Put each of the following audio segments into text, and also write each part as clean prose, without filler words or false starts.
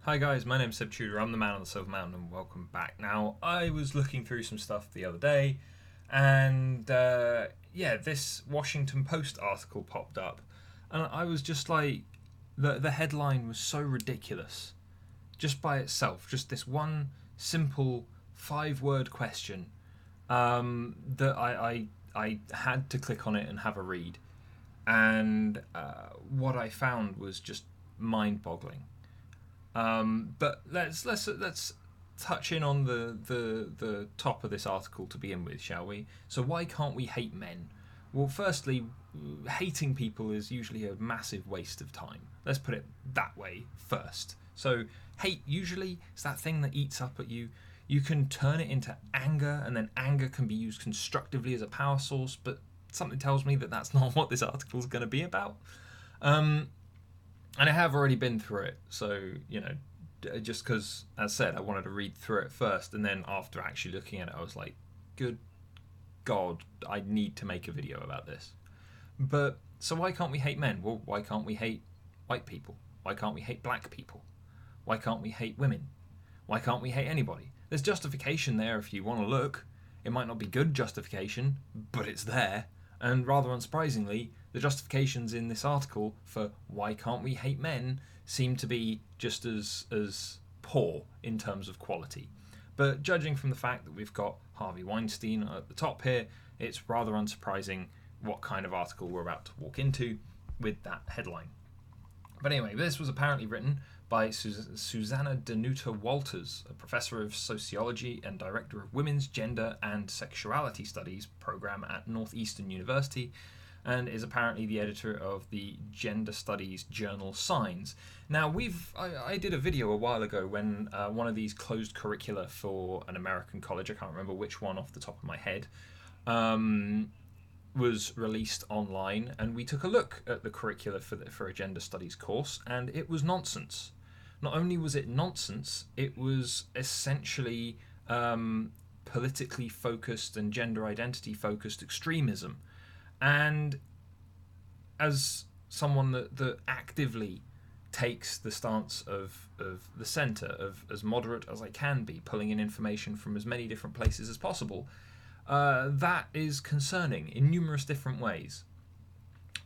Hi guys, my name's Seb Tudor, I'm the man on the Silver Mountain and welcome back. Now, I was looking through some stuff the other day and this Washington Post article popped up and I was just like, the headline was so ridiculous just by itself, just this one simple 5 word question that I had to click on it and have a read. And what I found was just mind boggling. But let's touch in on the top of this article to begin with, shall we? So why can't we hate men? Well, firstly, hating people is usually a massive waste of time. Let's put it that way first. So hate usually is that thing that eats up at you. You can turn it into anger, and then anger can be used constructively as a power source. But something tells me that that's not what this article is going to be about. And I have already been through it, so just because, as said, I wanted to read through it first, and then after actually looking at it, I was like, good God, I need to make a video about this. But so why can't we hate men? Well, why can't we hate white people? Why can't we hate black people? Why can't we hate women? Why can't we hate anybody? There's justification there if you want to look. It might not be good justification, but it's there. And rather unsurprisingly, the justifications in this article for why can't we hate men seem to be just as poor in terms of quality. But judging from the fact that we've got Harvey Weinstein at the top here, it's rather unsurprising what kind of article we're about to walk into with that headline. But anyway, this was apparently written by Susanna Danuta Walters, a professor of sociology and director of Women's Gender and Sexuality Studies program at Northeastern University, and is apparently the editor of the gender studies journal Signs. Now, I did a video a while ago when one of these closed curricula for an American college, I can't remember which one off the top of my head, was released online, and we took a look at the curricula for a gender studies course, and it was nonsense. Not only was it nonsense, it was essentially politically focused and gender identity focused extremism. And as someone that actively takes the stance of the centre, of as moderate as I can be, pulling in information from as many different places as possible, that is concerning in numerous different ways.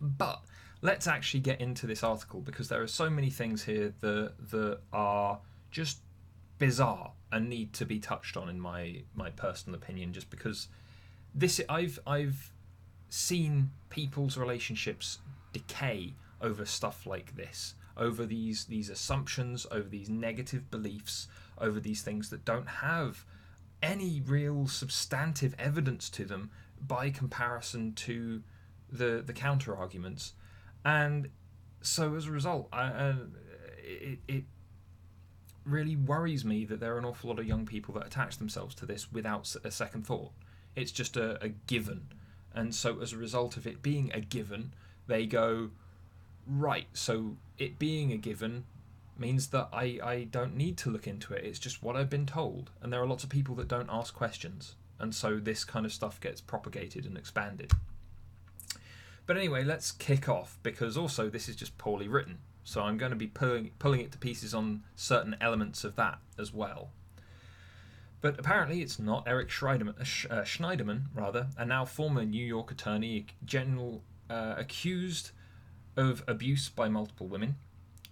But let's actually get into this article, because there are so many things here that are just bizarre and need to be touched on, in my personal opinion, just because I've seen people's relationships decay over stuff like this, over these assumptions, over these negative beliefs, over these things that don't have any real substantive evidence to them by comparison to the counter arguments. And so as a result, it really worries me that there are an awful lot of young people that attach themselves to this without a second thought. It's just a given. And so as a result of it being a given, they go, right, so it being a given means that I don't need to look into it. It's just what I've been told. And there are lots of people that don't ask questions. And so this kind of stuff gets propagated and expanded. But anyway, let's kick off, because also this is just poorly written. So I'm going to be pulling it to pieces on certain elements of that as well. But apparently it's not Eric Schneiderman, a now former New York attorney general accused of abuse by multiple women,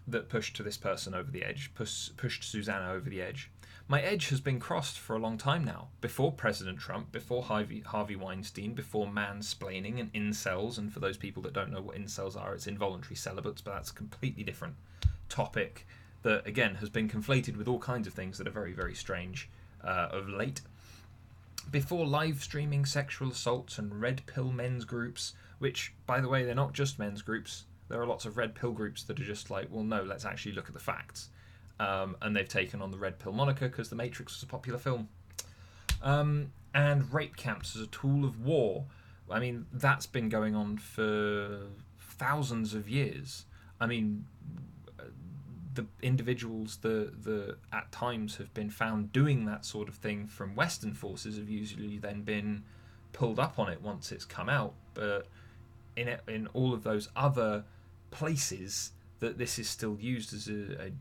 that pushed this person over the edge, pushed Susanna over the edge. My edge has been crossed for a long time now. Before President Trump, before Harvey Weinstein, before mansplaining and incels. And for those people that don't know what incels are, it's involuntary celibates, but that's a completely different topic that, again, has been conflated with all kinds of things that are very, very strange of late. Before live streaming sexual assaults and red pill men's groups, which, by the way, they're not just men's groups. There are lots of red pill groups that are just like, well, no, let's actually look at the facts. And they've taken on the red pill moniker because The Matrix was a popular film. And rape camps as a tool of war. I mean, that's been going on for thousands of years. I mean, the individuals that at times have been found doing that sort of thing from Western forces have usually then been pulled up on it once it's come out. But in all of those other places that this is still used as a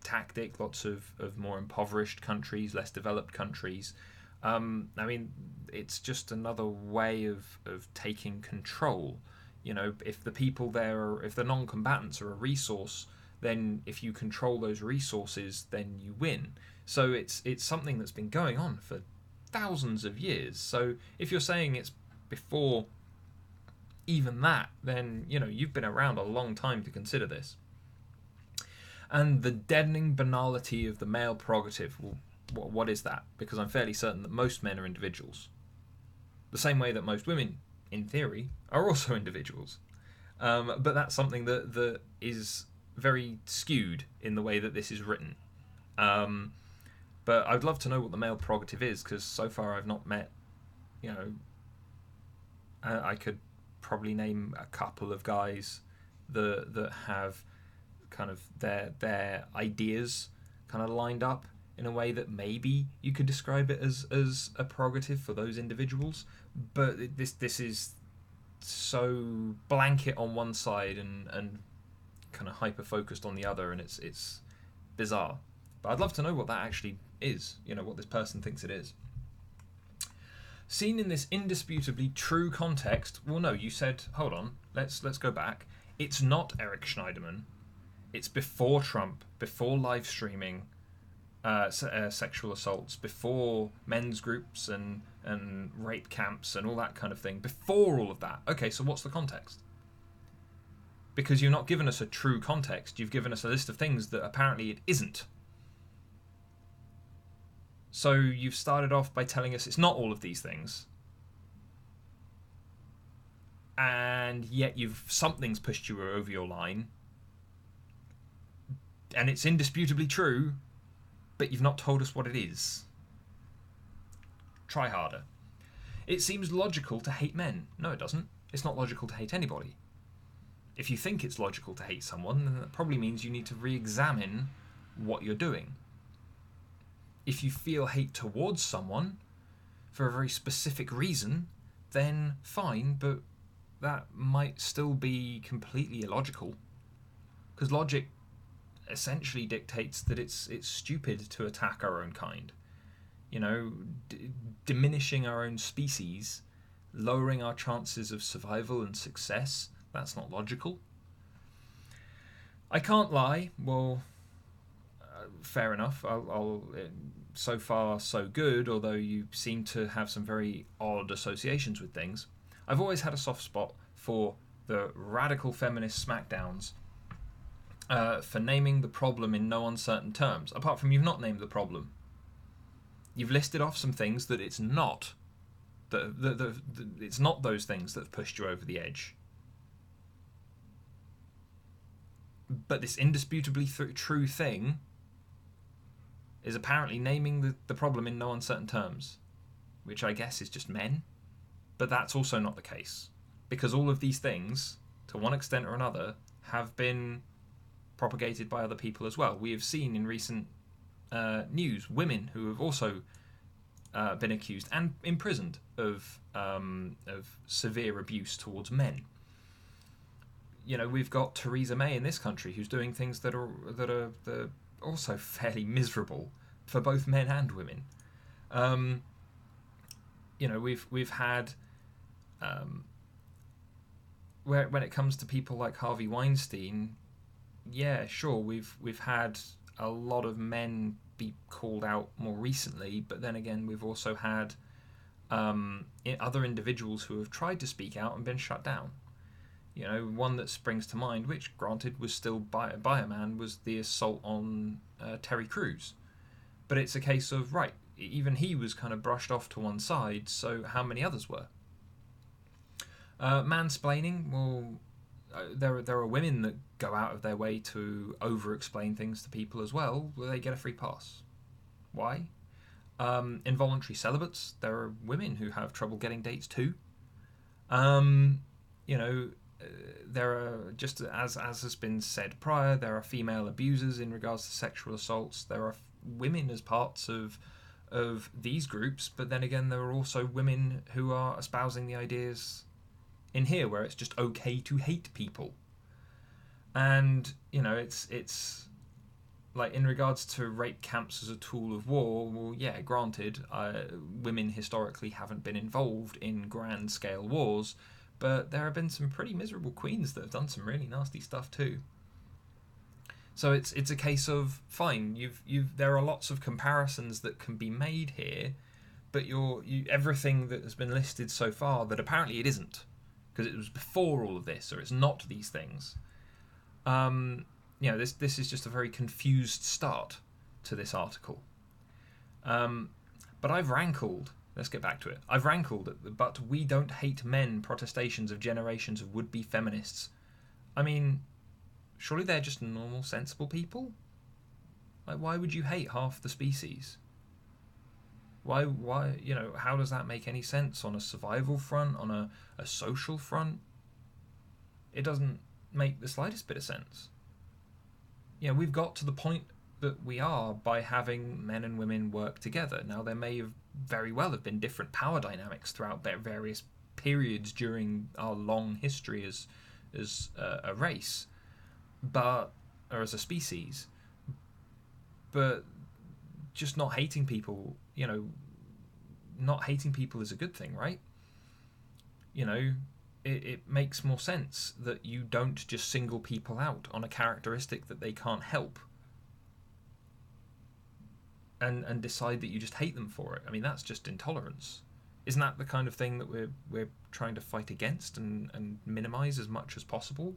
tactic. Lots of more impoverished countries, less developed countries. I mean, it's just another way of taking control. You know, if the people there are, if the non-combatants are a resource, then if you control those resources, then you win. So it's something that's been going on for thousands of years. So if you're saying it's before even that, then you know you've been around a long time to consider this. And the deadening banality of the male prerogative. Well, what is that? Because I'm fairly certain that most men are individuals, the same way that most women, in theory, are also individuals. But that's something that is very skewed in the way that this is written. But I'd love to know what the male prerogative is, because so far I've not met, you know, I could probably name a couple of guys that have kind of their ideas kind of lined up in a way that maybe you could describe it as a prerogative for those individuals. But this is so blanket on one side and kind of hyper focused on the other, and it's bizarre. But I'd love to know what that actually is, you know, what this person thinks it is. Seen in this indisputably true context, well, no, you said, hold on, let's go back. It's not Eric Schneiderman. It's before Trump, before live streaming, sexual assaults, before men's groups and rape camps and all that kind of thing. Before all of that. Okay, so what's the context? Because you've not given us a true context. You've given us a list of things that apparently it isn't. So you've started off by telling us it's not all of these things. And yet something's pushed you over your line. And it's indisputably true, but you've not told us what it is. Try harder. It seems logical to hate men. No, it doesn't. It's not logical to hate anybody. If you think it's logical to hate someone, then that probably means you need to re-examine what you're doing. If you feel hate towards someone for a very specific reason, then fine, but that might still be completely illogical. Because logic essentially dictates that it's stupid to attack our own kind. You know, diminishing our own species, lowering our chances of survival and success, that's not logical. I can't lie. Well, fair enough. I'll so far so good, although you seem to have some very odd associations with things. I've always had a soft spot for the radical feminist smackdowns for naming the problem in no uncertain terms. Apart from you've not named the problem. You've listed off some things that it's not. It's not those things that have pushed you over the edge. But this indisputably true thing is apparently naming the problem in no uncertain terms, which I guess is just men. But that's also not the case, because all of these things, to one extent or another, have been propagated by other people as well. We have seen in recent news women who have also been accused and imprisoned of severe abuse towards men. You know, we've got Theresa May in this country who's doing things that are also fairly miserable for both men and women. You know, we've had when it comes to people like Harvey Weinstein, yeah, sure, we've had a lot of men be called out more recently, but then again, we've also had other individuals who have tried to speak out and been shut down. You know, one that springs to mind, which granted was still by a man, was the assault on Terry Crews. But it's a case of, right, even he was kind of brushed off to one side, so how many others were? Mansplaining, well, there are women that go out of their way to over-explain things to people as well. Well, they get a free pass. Why? Involuntary celibates, there are women who have trouble getting dates too. You know, there are, just as has been said prior, there are female abusers in regards to sexual assaults. There are women as parts of these groups, but then again, there are also women who are espousing the ideas in here where it's just okay to hate people. And, you know, it's like in regards to rape camps as a tool of war, well, yeah, granted, women historically haven't been involved in grand scale wars, but there have been some pretty miserable queens that have done some really nasty stuff too. So it's a case of fine. There are lots of comparisons that can be made here, but everything that has been listed so far that apparently it isn't, because it was before all of this, or it's not these things. This is just a very confused start to this article. But I've rankled. Let's get back to it. I've rankled at the "but we don't hate men" protestations of generations of would-be feminists. I mean, surely they're just normal, sensible people? Like, why would you hate half the species? Why, how does that make any sense on a survival front, on a social front? It doesn't make the slightest bit of sense. We've got to the point that we are by having men and women work together. Now, there may have very well have been different power dynamics throughout various periods during our long history as a race, or as a species, but just not hating people, not hating people is a good thing, right? It makes more sense that you don't just single people out on a characteristic that they can't help and decide that you just hate them for it. I mean, that's just intolerance. Isn't that the kind of thing that we're trying to fight against and minimize as much as possible?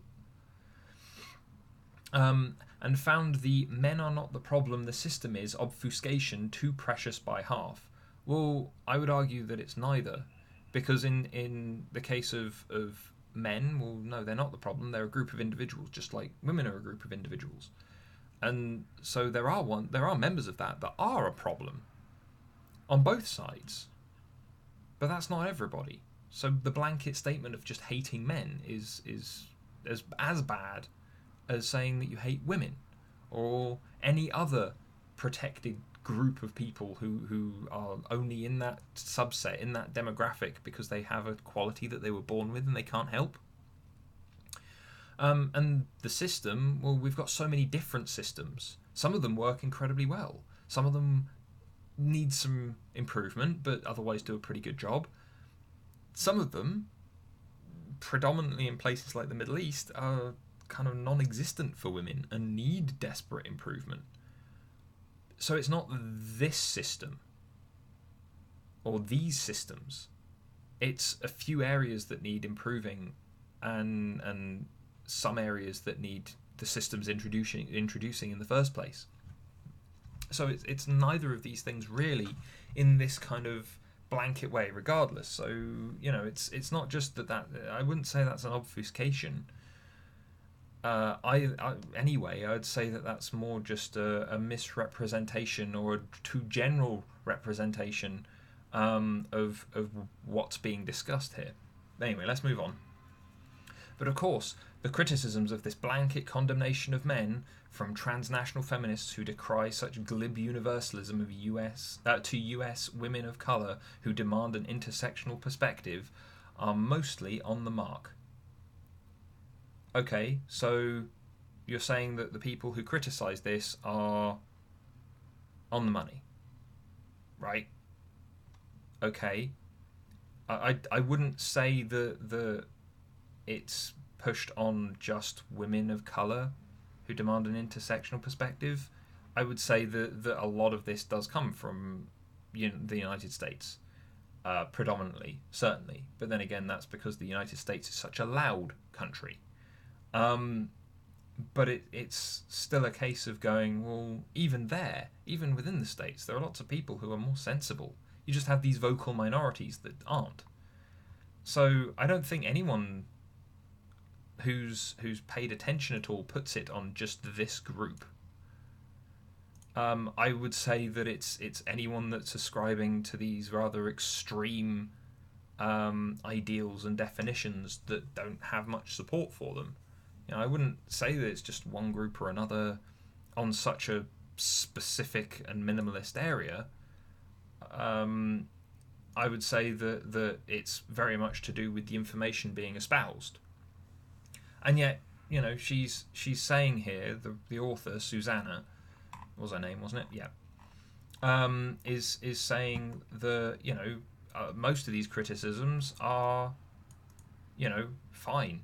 And found the "men are not the problem, the system is" obfuscation too precious by half. Well, I would argue that it's neither. Because in the case of men, well, no, they're not the problem. They're a group of individuals, just like women are a group of individuals. And so there are members of that are a problem on both sides. But that's not everybody. So the blanket statement of just hating men is as bad as saying that you hate women or any other protected group of people who are only in that subset, in that demographic, because they have a quality that they were born with and they can't help. And the system, well, we've got so many different systems. Some of them work incredibly well. Some of them need some improvement, but otherwise do a pretty good job. Some of them, predominantly in places like the Middle East, are kind of non-existent for women and need desperate improvement. So it's not this system or these systems. It's a few areas that need improving and some areas that need the systems introducing in the first place. So it's neither of these things really in this kind of blanket way regardless. So, it's not just that I wouldn't say that's an obfuscation. Anyway, I'd say that that's more just a misrepresentation or a too general representation of what's being discussed here. Anyway, let's move on. But of course, the criticisms of this blanket condemnation of men from transnational feminists who decry such glib universalism of US women of colour who demand an intersectional perspective are mostly on the mark. Okay, so you're saying that the people who criticise this are on the money, right? Okay, I wouldn't say that it's pushed on just women of colour who demand an intersectional perspective. I would say that a lot of this does come from the United States, predominantly, certainly. But then again, that's because the United States is such a loud country. But it's still a case of going, well, even within the States, there are lots of people who are more sensible. You just have these vocal minorities that aren't. So I don't think anyone who's paid attention at all puts it on just this group. I would say that it's anyone that's ascribing to these rather extreme ideals and definitions that don't have much support for them. I wouldn't say that it's just one group or another on such a specific and minimalist area. I would say that it's very much to do with the information being espoused. And yet, she's saying here, the author, Susanna, was her name, wasn't it? Yeah. Is saying most of these criticisms are, fine.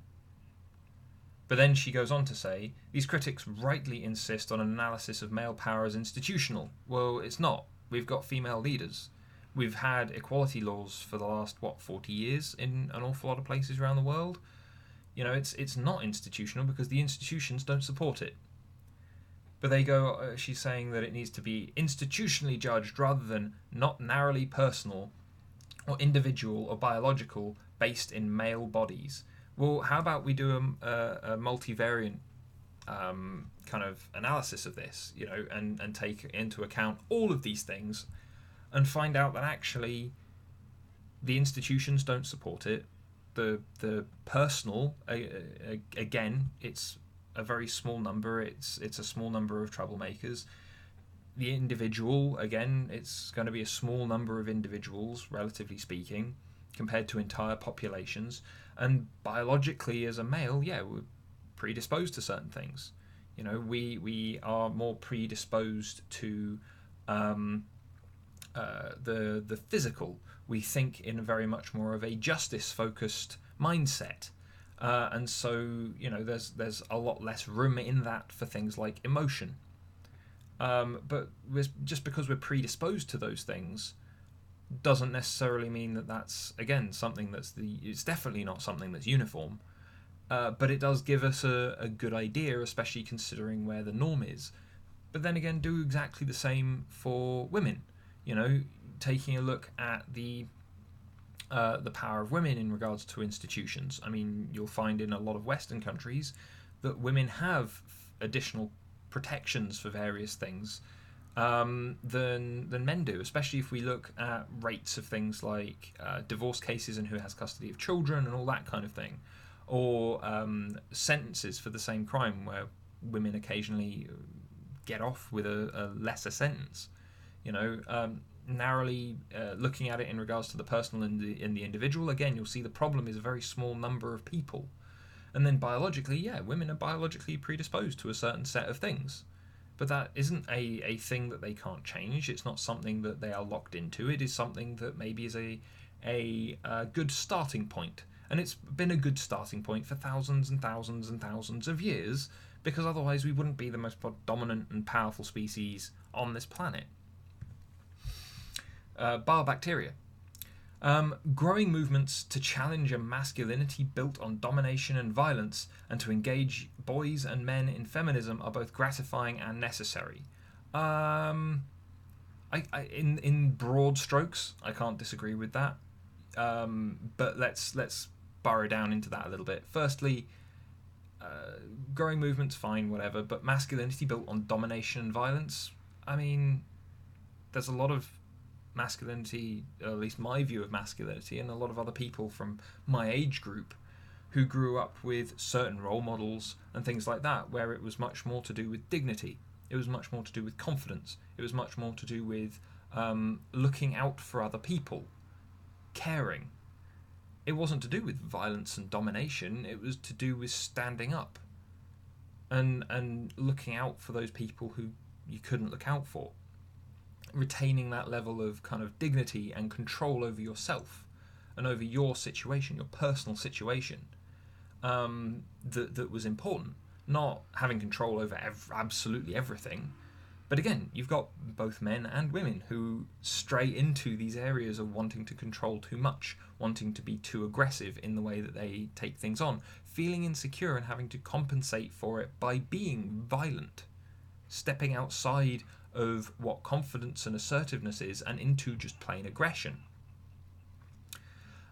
But then she goes on to say, these critics rightly insist on an analysis of male power as institutional. Well, it's not. We've got female leaders. We've had equality laws for the last, 40 years in an awful lot of places around the world. It's not institutional because the institutions don't support it. But they go, she's saying that it needs to be institutionally judged rather than not narrowly personal or individual or biological based in male bodies. Well, how about we do a multivariant kind of analysis of this, and take into account all of these things and find out that actually the institutions don't support it. The personal, again, it's a very small number. It's a small number of troublemakers. The individual, again, it's going to be a small number of individuals, relatively speaking, compared to entire populations. And biologically, as a male, we're predisposed to certain things. We are more predisposed to the physical. We think in very much more of a justice-focused mindset. And so, there's a lot less room in that for things like emotion. But just because we're predisposed to those things doesn't necessarily mean that that's, again, something it's definitely not something that's uniform. But it does give us a good idea, especially considering where the norm is. But then again, do exactly the same for women. Taking a look at the power of women in regards to institutions. I mean, you'll find in a lot of Western countries that women have additional protections for various things than men do, especially if we look at rates of things like divorce cases and who has custody of children and all that kind of thing, or sentences for the same crime where women occasionally get off with a lesser sentence. Narrowly looking at it in regards to the personal and the individual, again, you'll see the problem is a very small number of people. And then biologically, women are biologically predisposed to a certain set of things. But that isn't a thing that they can't change. It's not something that they are locked into. It is something that maybe is a good starting point. And it's been a good starting point for thousands and thousands and thousands of years, because otherwise we wouldn't be the most dominant and powerful species on this planet. Bar bacteria. Growing movements to challenge a masculinity built on domination and violence and to engage boys and men in feminism are both gratifying and necessary. In broad strokes, I can't disagree with that. But let's burrow down into that a little bit. Firstly, growing movements, fine, whatever, but masculinity built on domination and violence, I mean, there's a lot of masculinity, or at least my view of masculinity, and a lot of other people from my age group who grew up with certain role models and things like that, where it was much more to do with dignity. It was much more to do with confidence. It was much more to do with looking out for other people, caring. It wasn't to do with violence and domination. It was to do with standing up and looking out for those people who you couldn't look out for. Retaining that level of kind of dignity and control over yourself and over your situation, your personal situation, that was important. Not having control over absolutely everything. But again, you've got both men and women who stray into these areas of wanting to control too much, wanting to be too aggressive in the way that they take things on, feeling insecure and having to compensate for it by being violent, stepping outside of what confidence and assertiveness is and into just plain aggression.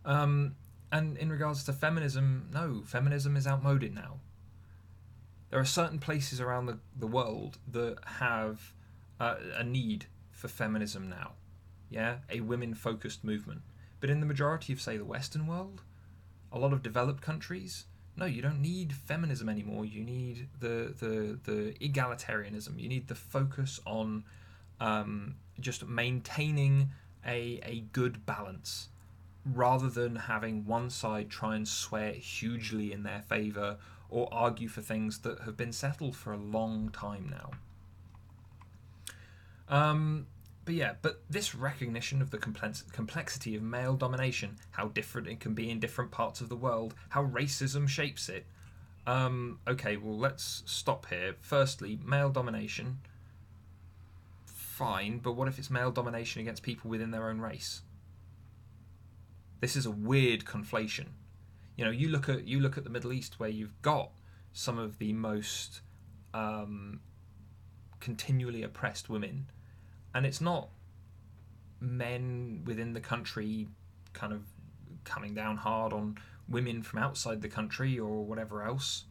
And in regards to feminism, no, feminism is outmoded now. There are certain places around the world that have a need for feminism now. A women-focused movement. But in the majority of, say, the Western world, a lot of developed countries, no, you don't need feminism anymore. You need the egalitarianism. You need the focus on just maintaining a good balance, rather than having one side try and swear hugely in their favour or argue for things that have been settled for a long time now. But yeah, but this recognition of the complexity of male domination, how different it can be in different parts of the world, how racism shapes it. Okay, well, let's stop here. Firstly, male domination, fine, but what if it's male domination against people within their own race? This is a weird conflation. You look at the Middle East, where you've got some of the most continually oppressed women, and it's not men within the country kind of coming down hard on women from outside the country or whatever else.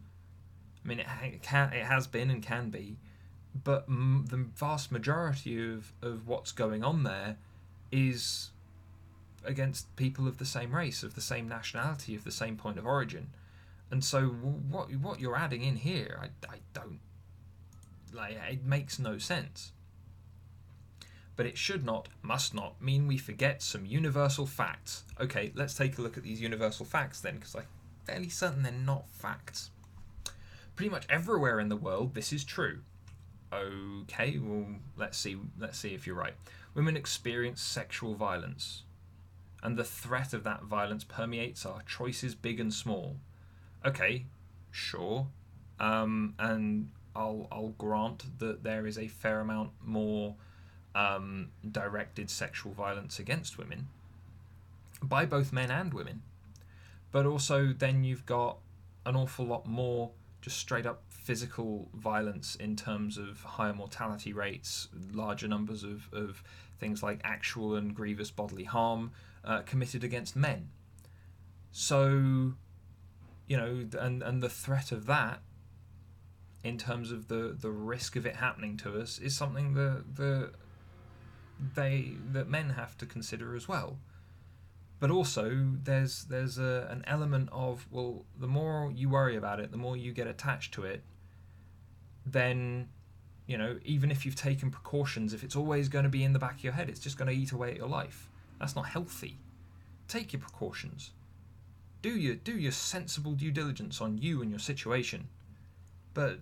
I mean, it has been and can be, but the vast majority of what's going on there is against people of the same race, of the same nationality, of the same point of origin. And so what you're adding in here, I don't like. It makes no sense. But it should not, must not, mean we forget some universal facts. Okay, let's take a look at these universal facts then, because I'm fairly certain they're not facts. Pretty much everywhere in the world, this is true. Okay, well, let's see if you're right. Women experience sexual violence, and the threat of that violence permeates our choices, big and small. Okay, sure, and I'll grant that there is a fair amount more directed sexual violence against women by both men and women, but also then you've got an awful lot more just straight up physical violence in terms of higher mortality rates, larger numbers of things like actual and grievous bodily harm committed against men. So, and the threat of that in terms of the risk of it happening to us is something that men have to consider as well. But also, there's an element of, well, the more you worry about it, the more you get attached to it, then, even if you've taken precautions, if it's always going to be in the back of your head, it's just going to eat away at your life. That's not healthy. Take your precautions. Do your sensible due diligence on you and your situation. But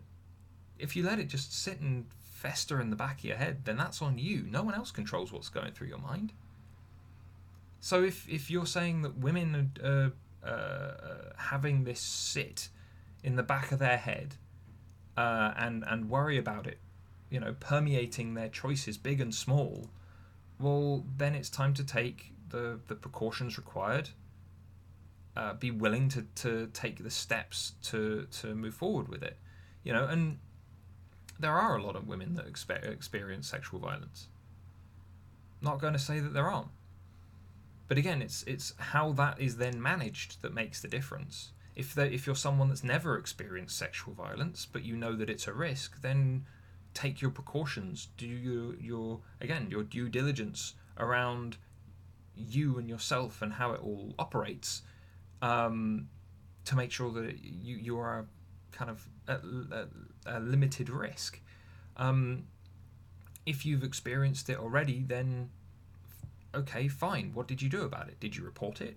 if you let it just sit and fester in the back of your head, then that's on you. No one else controls what's going through your mind. So if you're saying that women are having this sit in the back of their head and worry about it, permeating their choices, big and small, well, then it's time to take the precautions required. Be willing to take the steps to move forward with it, and there are a lot of women that experience sexual violence. Not going to say that there aren't. But again, it's how that is then managed that makes the difference. If you're someone that's never experienced sexual violence, but you know that it's a risk, then take your precautions. Do your due diligence around you and yourself and how it all operates, to make sure that you are kind of a limited risk. If you've experienced it already, then okay, fine. What did you do about it? Did you report it?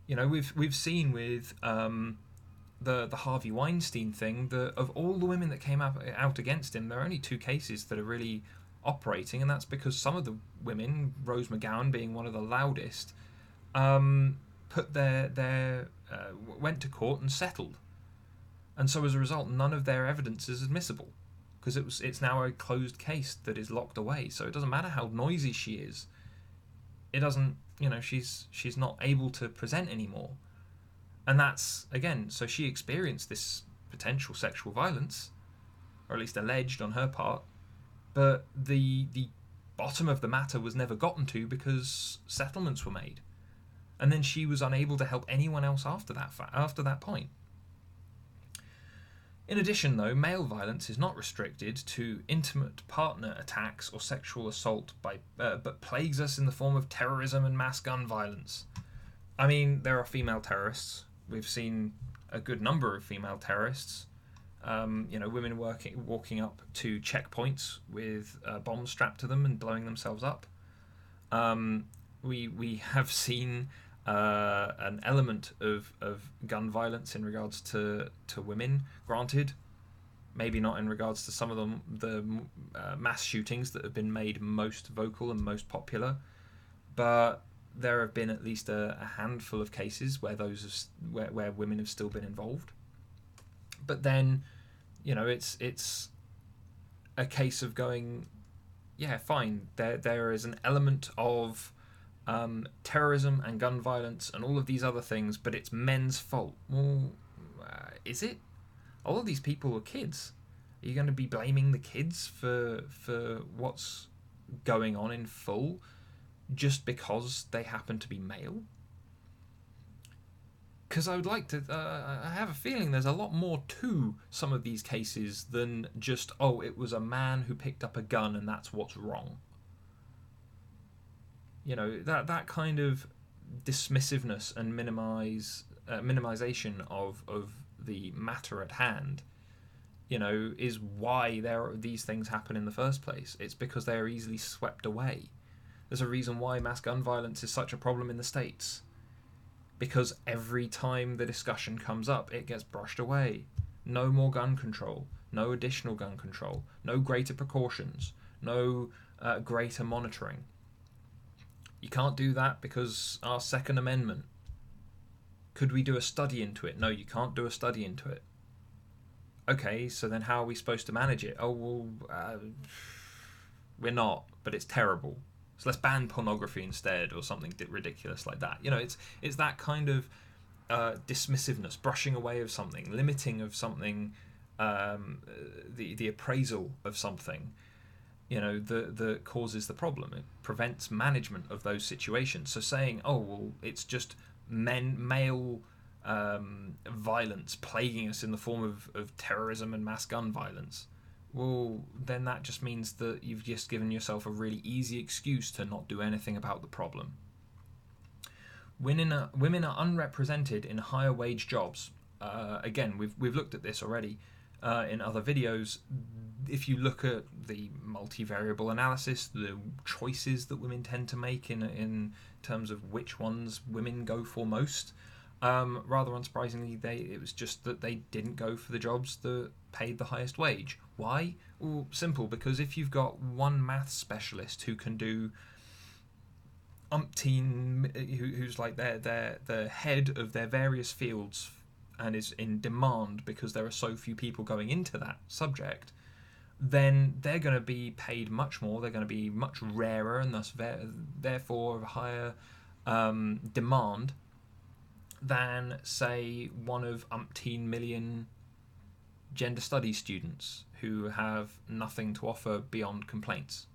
We've seen with the Harvey Weinstein thing that of all the women that came out against him, there are only 2 cases that are really operating, and that's because some of the women, Rose McGowan being one of the loudest, put went to court and settled, and so as a result, none of their evidence is admissible because it's now a closed case that is locked away. So it doesn't matter how noisy she is. It doesn't, she's not able to present anymore. And that's, again, so she experienced this potential sexual violence, or at least alleged on her part, but the bottom of the matter was never gotten to because settlements were made. And then she was unable to help anyone else after that point. In addition, though, male violence is not restricted to intimate partner attacks or sexual assault but plagues us in the form of terrorism and mass gun violence. I mean, there are female terrorists. We've seen a good number of female terrorists. Women walking up to checkpoints with bombs strapped to them and blowing themselves up. We have seen an element of gun violence in regards to women. Granted, Maybe not in regards to some of the mass shootings that have been made most vocal and most popular, but there have been at least a handful of cases where where women have still been involved. But then, it's a case of going, yeah, fine. There is an element of terrorism and gun violence and all of these other things, but it's men's fault. Well, is it? All of these people are kids. Are you going to be blaming the kids for what's going on in full just because they happen to be male? Because I would like to. I have a feeling there's a lot more to some of these cases than just, oh, it was a man who picked up a gun and that's what's wrong. That kind of dismissiveness and minimization of the matter at hand, is why these things happen in the first place. It's because they are easily swept away. There's a reason why mass gun violence is such a problem in the States. Because every time the discussion comes up, it gets brushed away. No more gun control, no additional gun control, no greater precautions, no greater monitoring. You can't do that because our Second Amendment. Could we do a study into it? No, you can't do a study into it. Okay, so then how are we supposed to manage it? Oh, well, we're not, but it's terrible. So let's ban pornography instead, or something ridiculous like that. It's that kind of dismissiveness, brushing away of something, limiting of something, the appraisal of something, that causes the problem. It prevents management of those situations. So saying, oh, well, it's just male violence plaguing us in the form of terrorism and mass gun violence. Well, then that just means that you've just given yourself a really easy excuse to not do anything about the problem. Women are unrepresented in higher wage jobs. Again, we've looked at this already in other videos. If you look at the multivariable analysis, the choices that women tend to make in terms of which ones women go for most, rather unsurprisingly, it was just that they didn't go for the jobs that paid the highest wage. Why? Well, simple, because if you've got one maths specialist who can do who's like the head of their various fields and is in demand because there are so few people going into that subject, then they're going to be paid much more. They're going to be much rarer and thus therefore of higher demand than, say, one of umpteen million gender studies students who have nothing to offer beyond complaints.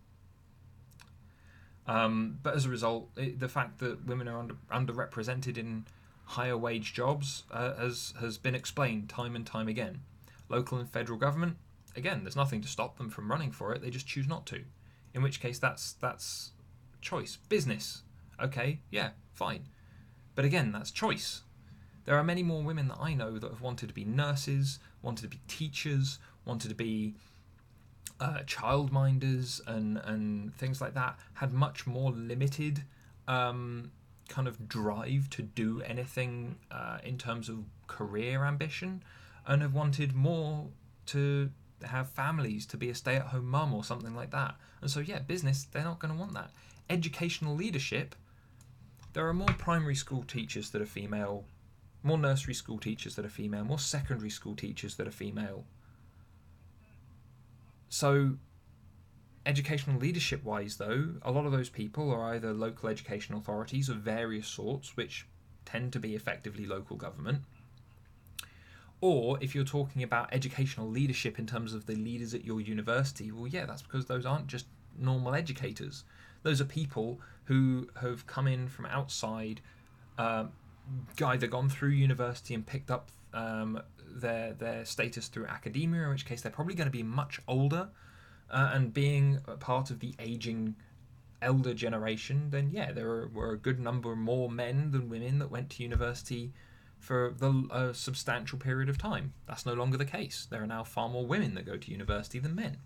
But as a result, the fact that women are underrepresented in higher wage jobs has been explained time and time again. Local and federal government, again, there's nothing to stop them from running for it. They just choose not to. In which case, that's choice. Business, okay, yeah, fine. But again, that's choice. There are many more women that I know that have wanted to be nurses, wanted to be teachers, wanted to be childminders and things like that, had much more limited kind of drive to do anything in terms of career ambition, and have wanted more to have families, to be a stay-at-home mum or something like that. And so, yeah, business, they're not going to want that. Educational leadership, there are more primary school teachers that are female, more nursery school teachers that are female, more secondary school teachers that are female. So, educational leadership-wise, though, a lot of those people are either local education authorities of various sorts, which tend to be effectively local government, or if you're talking about educational leadership in terms of the leaders at your university, well, yeah, that's because those aren't just normal educators. Those are people who have come in from outside, either gone through university and picked up their status through academia, in which case they're probably going to be much older, and being a part of the aging elder generation, then yeah, there were a good number more men than women that went to university for a substantial period of time. That's no longer the case. There are now far more women that go to university than men.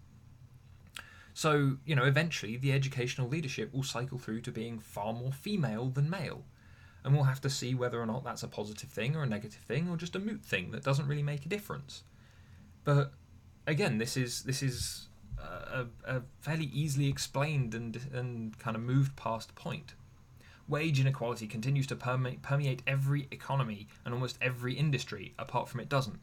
So, eventually the educational leadership will cycle through to being far more female than male. And we'll have to see whether or not that's a positive thing or a negative thing or just a moot thing that doesn't really make a difference. But again, this is a fairly easily explained and kind of moved past point. Wage inequality continues to permeate every economy and almost every industry, apart from it doesn't.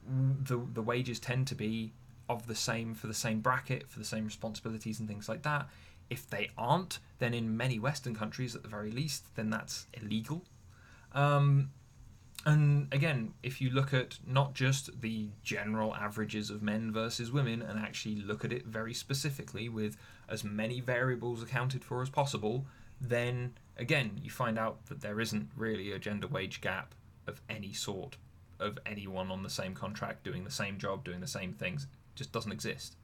The wages tend to be of the same for the same bracket, for the same responsibilities and things like that. If they aren't, then in many Western countries, at the very least, then that's illegal. And again, if you look at not just the general averages of men versus women and actually look at it very specifically with as many variables accounted for as possible, then again, you find out that there isn't really a gender wage gap of any sort, of anyone on the same contract doing the same job, doing the same things. It just doesn't exist.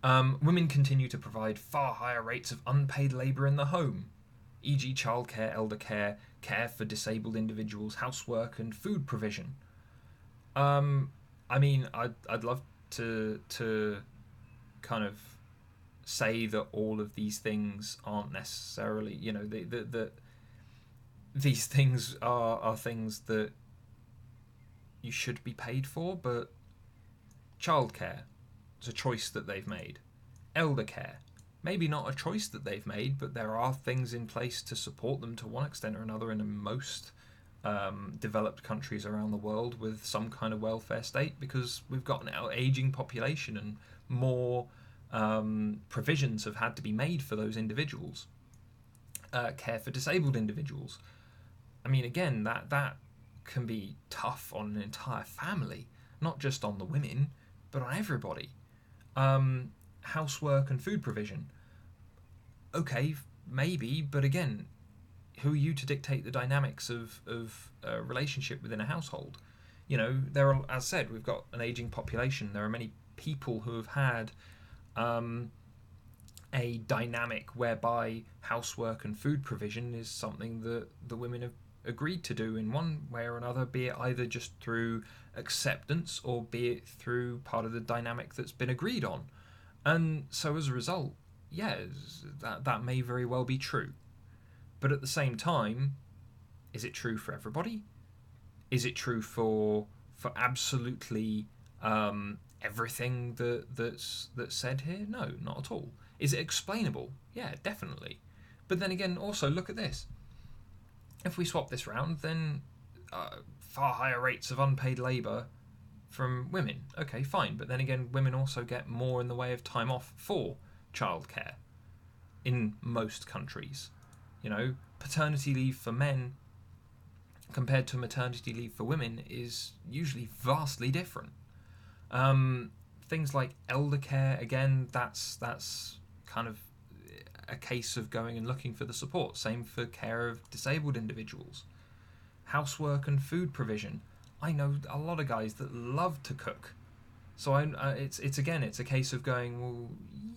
Women continue to provide far higher rates of unpaid labour in the home, e.g. childcare, elder care, care for disabled individuals, housework and food provision. I mean, I'd love to kind of say that all of these things aren't necessarily, you know, these things are things that you should be paid for, but childcare is a choice that they've made. Elder care, maybe not a choice that they've made, but there are things in place to support them to one extent or another in most developed countries around the world with some kind of welfare state, because we've got an aging population and more provisions have had to be made for those individuals. Care for disabled individuals. I mean, again, that can be tough on an entire family, not just on the women, but on everybody. Housework and food provision. Okay, maybe, but again, who are you to dictate the dynamics of a relationship within a household? You know, there are, as said, we've got an aging population. There are many people who have had a dynamic whereby housework and food provision is something that the women have agreed to do in one way or another, be it either just through acceptance or be it through part of the dynamic that's been agreed on. And so as a result, yeah, that may very well be true. But at the same time, is it true for everybody? Is it true for absolutely everything that's said here? No, not at all. Is it explainable? Yeah, definitely. But then again, also look at this. If we swap this round, then far higher rates of unpaid labour from women. Okay, fine. But then again, women also get more in the way of time off for childcare in most countries. You know, paternity leave for men compared to maternity leave for women is usually vastly different. Things like elder care, again, that's kind of a case of going and looking for the support. Same for care of disabled individuals. Housework and food provision. I know a lot of guys that love to cook. So it's a case of going, well,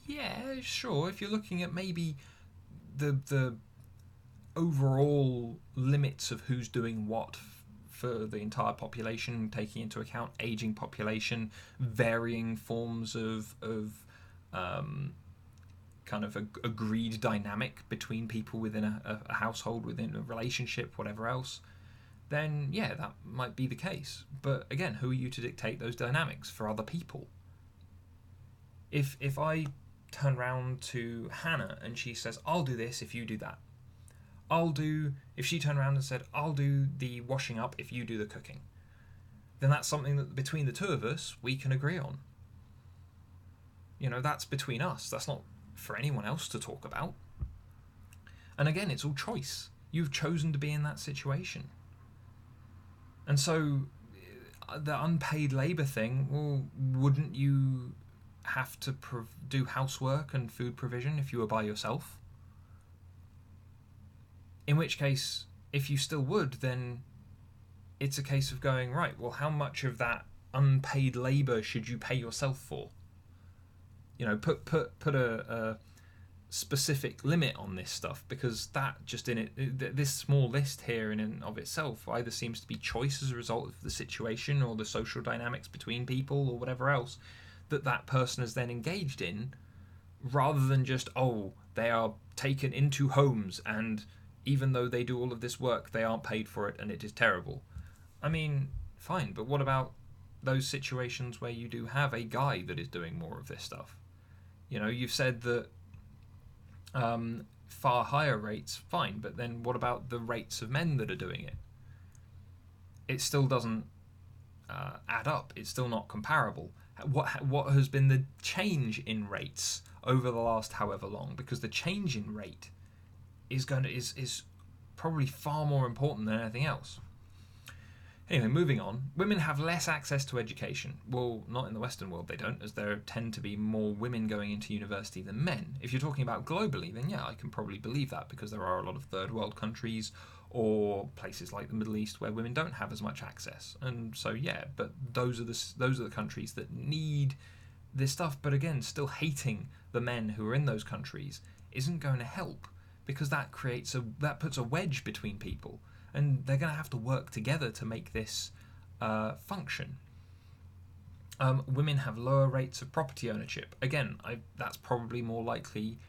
yeah, sure, if you're looking at maybe the overall limits of who's doing what for the entire population, taking into account aging population, varying forms of kind of agreed dynamic between people within a household, within a relationship, whatever else, then yeah, that might be the case. But again, who are you to dictate those dynamics for other people? If I turn round to Hannah and she says, I'll do this if you do that. If she turned around and said, I'll do the washing up if you do the cooking, then that's something that between the two of us, we can agree on. You know, that's between us. That's not for anyone else to talk about. And again, it's all choice. You've chosen to be in that situation. And so the unpaid labour thing, well, wouldn't you have to do housework and food provision if you were by yourself? In which case, if you still would, then it's a case of going, right, well, how much of that unpaid labour should you pay yourself for? You know, put a specific limit on this stuff, because that just in it, this small list here in and of itself either seems to be choice as a result of the situation or the social dynamics between people or whatever else that person is then engaged in, rather than just, oh, they are taken into homes and even though they do all of this work, they aren't paid for it and it is terrible. I mean, fine, but what about those situations where you do have a guy that is doing more of this stuff. You've said that far higher rates, fine, but then what about the rates of men that are doing it? It still doesn't add up. It's still not comparable. What has been the change in rates over the last however long? Because the change in rate is probably far more important than anything else. Anyway, moving on. Women have less access to education. Well, not in the Western world they don't, as there tend to be more women going into university than men. If you're talking about globally, then yeah, I can probably believe that, because there are a lot of third world countries or places like the Middle East where women don't have as much access. And so yeah, but those are the countries that need this stuff. But again, still hating the men who are in those countries isn't going to help, because that puts a wedge between people. And they're going to have to work together to make this function. Women have lower rates of property ownership. Again, that's probably more likely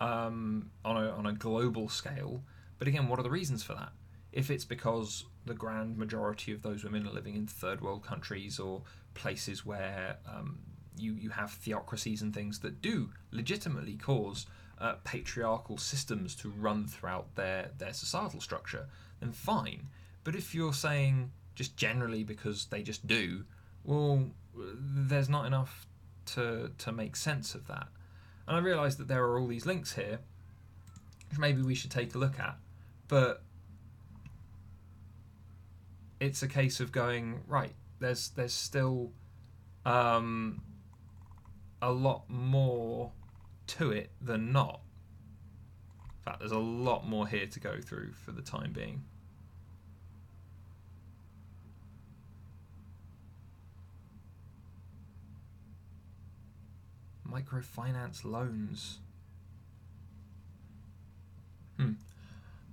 on a global scale. But again, what are the reasons for that? If it's because the grand majority of those women are living in third world countries or places where you have theocracies and things that do legitimately cause patriarchal systems to run throughout their societal structure, then fine. But if you're saying just generally because they just do, well, there's not enough to make sense of that. And I realise that there are all these links here, which maybe we should take a look at, but it's a case of going, right, there's still a lot more to it than not. In fact, there's a lot more here to go through for the time being. Microfinance loans.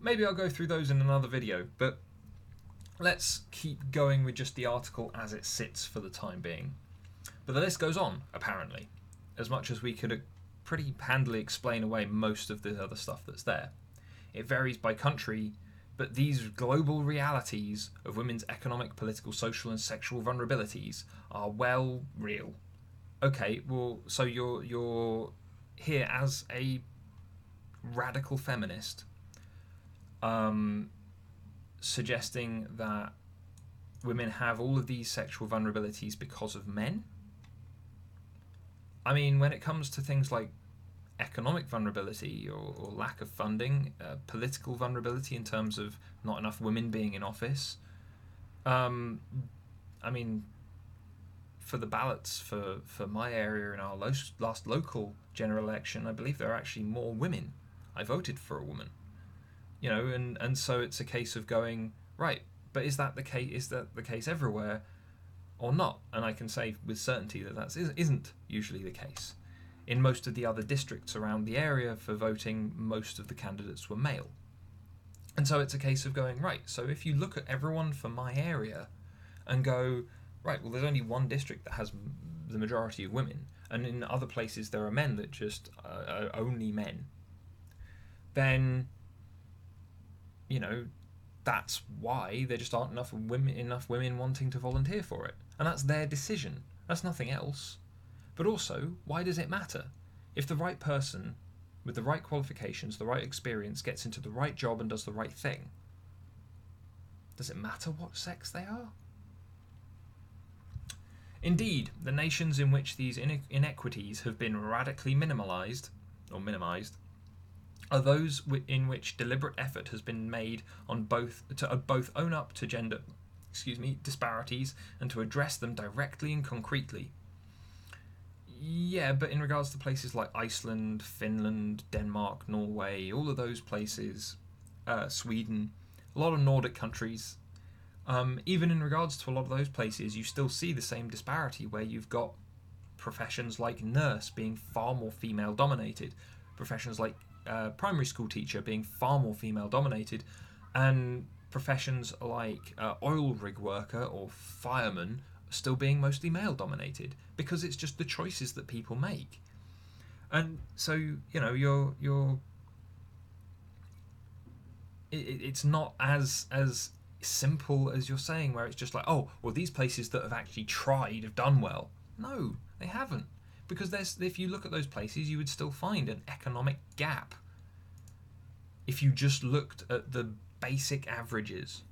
Maybe I'll go through those in another video, but let's keep going with just the article as it sits for the time being. But the list goes on, apparently, as much as we could pretty handily explain away most of the other stuff that's there. It varies by country, but these global realities of women's economic, political, social and sexual vulnerabilities are well real. Okay, well, so you're here as a radical feminist, suggesting that women have all of these sexual vulnerabilities because of men? I mean, when it comes to things like economic vulnerability or lack of funding, political vulnerability in terms of not enough women being in office, I mean, for the ballots for my area in our last local general election, I believe there are actually more women. I voted for a woman. And so it's a case of going, right, but is that the case everywhere or not? And I can say with certainty that isn't usually the case. In most of the other districts around the area for voting, most of the candidates were male. And so it's a case of going, right, so if you look at everyone for my area and go, right, well, there's only one district that has the majority of women, and in other places there are men that just are only men, then, that's why there just aren't enough women wanting to volunteer for it. And that's their decision. That's nothing else. But also, why does it matter? If the right person with the right qualifications, the right experience, gets into the right job and does the right thing, does it matter what sex they are? Indeed, the nations in which these inequities have been radically minimized are those in which deliberate effort has been made on both own up to gender disparities and to address them directly and concretely. Yeah, but in regards to places like Iceland, Finland, Denmark, Norway, all of those places, Sweden, a lot of Nordic countries, even in regards to a lot of those places, you still see the same disparity where you've got professions like nurse being far more female dominated, professions like primary school teacher being far more female dominated, and professions like oil rig worker or fireman still being mostly male dominated, because it's just the choices that people make. And so it's not as simple as you're saying, where it's just like, oh, well, these places that have actually tried have done well. No, they haven't. Because if you look at those places, you would still find an economic gap. If you just looked at the basic averages.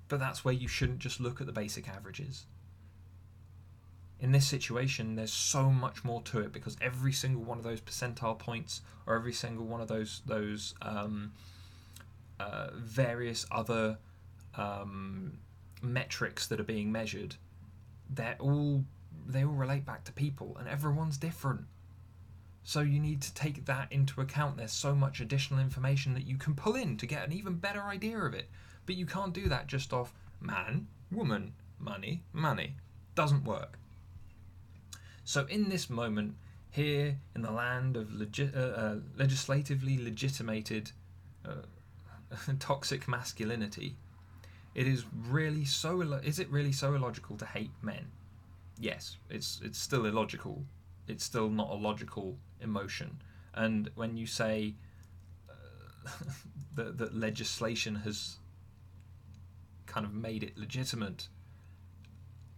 But that's where you shouldn't just look at the basic averages. In this situation, there's so much more to it, because every single one of those percentile points, or every single one of those various other metrics that are being measured, they all relate back to people, and everyone's different. So you need to take that into account. There's so much additional information that you can pull in to get an even better idea of it. But you can't do that just off man, woman, money, money. Doesn't work. So in this moment, here in the land of legislatively legitimated toxic masculinity, is it really so illogical to hate men? Yes, it's still illogical. It's still not a logical emotion. And when you say that legislation has kind of made it legitimate,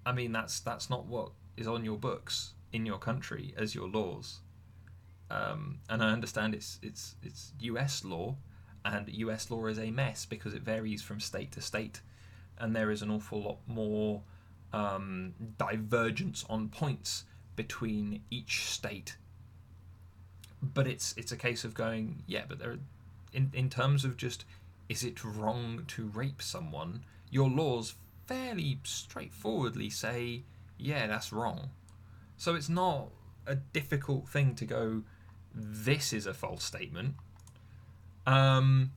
I mean, that's not what is on your books in your country as your laws. And I understand it's US law, and US law is a mess because it varies from state to state, and there is an awful lot more divergence on points between each state. But it's a case of going, yeah, but there, in terms of just, is it wrong to rape someone? Your laws fairly straightforwardly say, yeah, that's wrong. So it's not a difficult thing to go, this is a false statement. And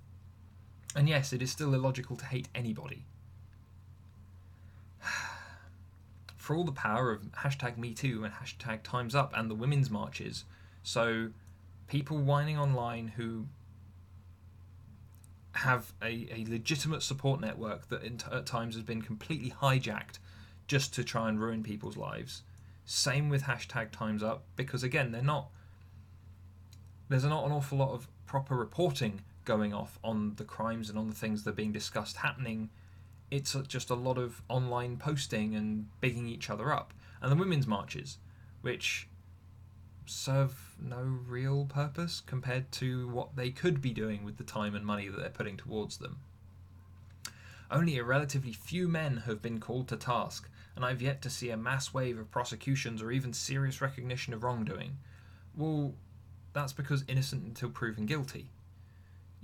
yes, it is still illogical to hate anybody. For all the power of #MeToo and #TimesUp and the women's marches, so people whining online who have a legitimate support network that at times has been completely hijacked just to try and ruin people's lives. Same with #TimesUp, because again, there's not an awful lot of proper reporting going off on the crimes and on the things that are being discussed happening. It's just a lot of online posting and bigging each other up. And the women's marches, which serve no real purpose compared to what they could be doing with the time and money that they're putting towards them. Only a relatively few men have been called to task, and I've yet to see a mass wave of prosecutions or even serious recognition of wrongdoing. Well, that's because innocent until proven guilty.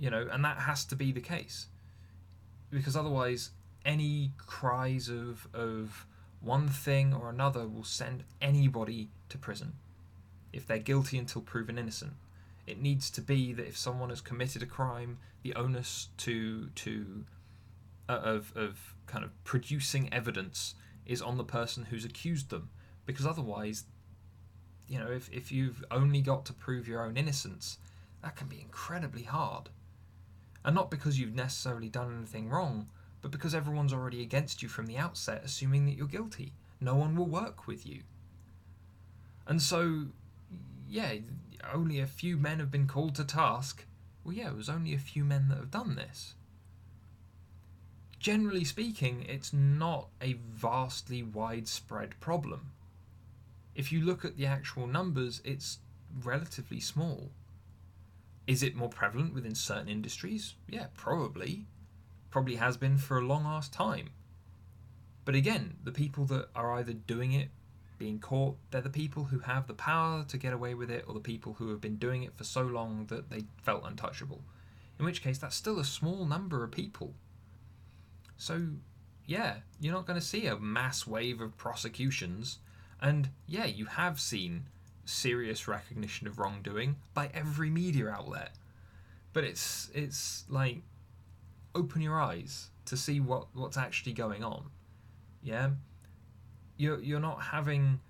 And that has to be the case. Because otherwise, any cries of one thing or another will send anybody to prison if they're guilty until proven innocent. It needs to be that if someone has committed a crime, the onus of kind of producing evidence is on the person who's accused them, because otherwise, if you've only got to prove your own innocence, that can be incredibly hard. And not because you've necessarily done anything wrong, but because everyone's already against you from the outset, assuming that you're guilty. No one will work with you. And so, yeah, only a few men have been called to task. Well, yeah, it was only a few men that have done this. Generally speaking, it's not a vastly widespread problem. If you look at the actual numbers, it's relatively small. Is it more prevalent within certain industries? Yeah, probably. Probably has been for a long-ass time. But again, the people that are either doing it, being caught, they're the people who have the power to get away with it, or the people who have been doing it for so long that they felt untouchable. In which case, that's still a small number of people. So, yeah, you're not going to see a mass wave of prosecutions. And, yeah, you have seen serious recognition of wrongdoing by every media outlet. But it's like, open your eyes to see what's actually going on. Yeah? You're not having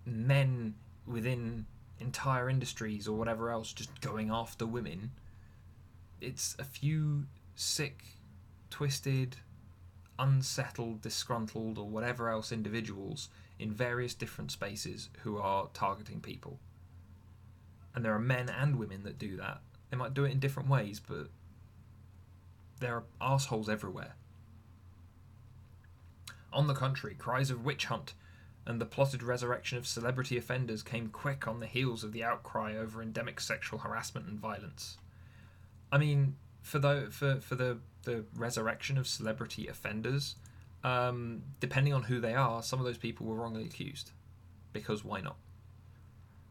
men within entire industries or whatever else just going after women. It's a few sick, twisted, unsettled, disgruntled, or whatever else individuals in various different spaces who are targeting people. And there are men and women that do that. They might do it in different ways, but there are assholes everywhere. On the contrary, cries of witch hunt and the plotted resurrection of celebrity offenders came quick on the heels of the outcry over endemic sexual harassment and violence. I mean, for the resurrection of celebrity offenders, depending on who they are, some of those people were wrongly accused, because why not?